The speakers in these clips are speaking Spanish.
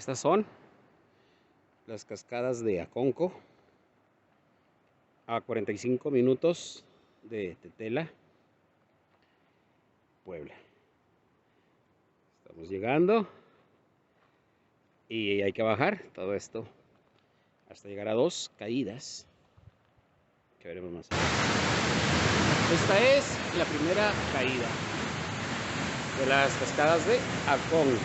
Estas son las cascadas de Aconco, a 45 minutos de Tetela, Puebla. Estamos llegando y hay que bajar todo esto hasta llegar a 2 caídas que veremos más adelante. Esta es la primera caída de las cascadas de Aconco.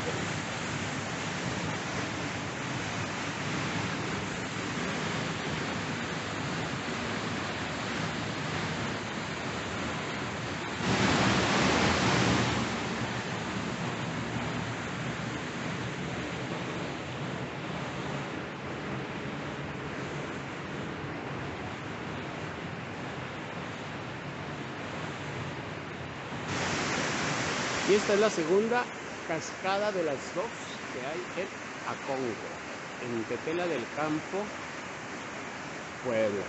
Y esta es la segunda cascada de las 2 que hay en Aconco, en Tetela del Ocampo, Puebla.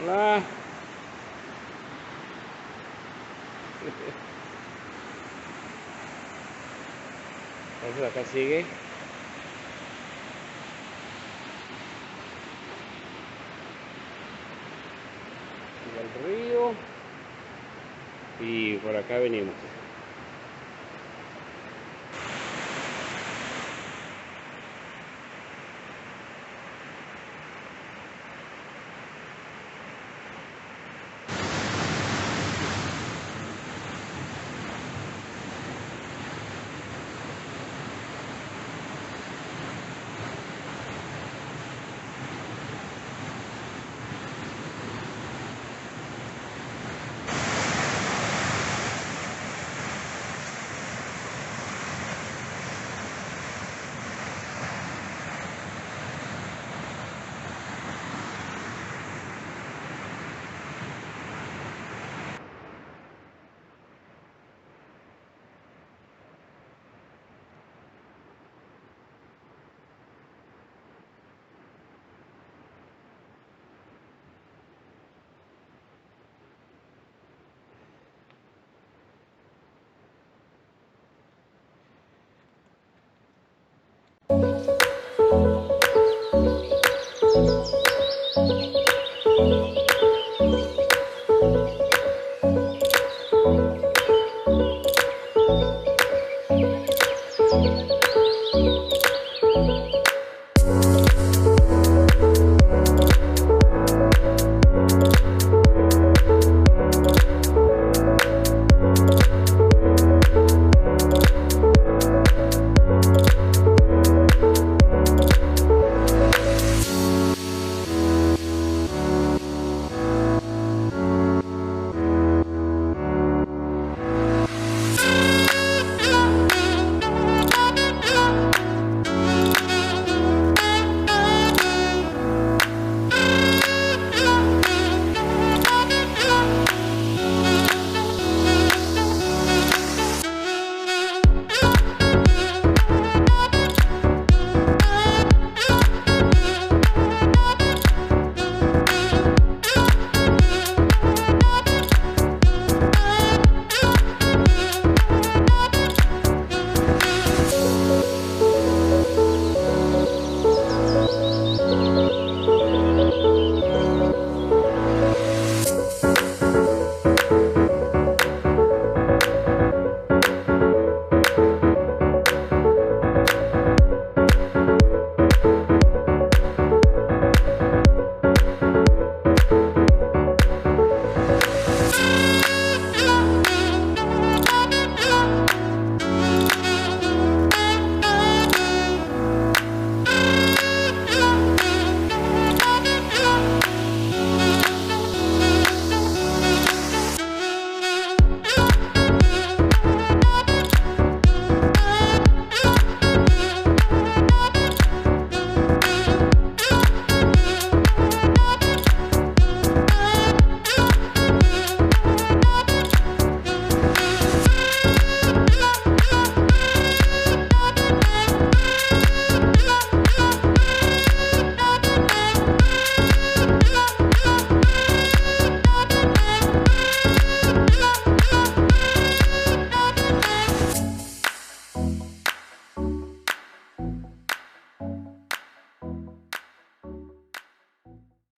Hola. Entonces acá sigue. El río y por acá venimos.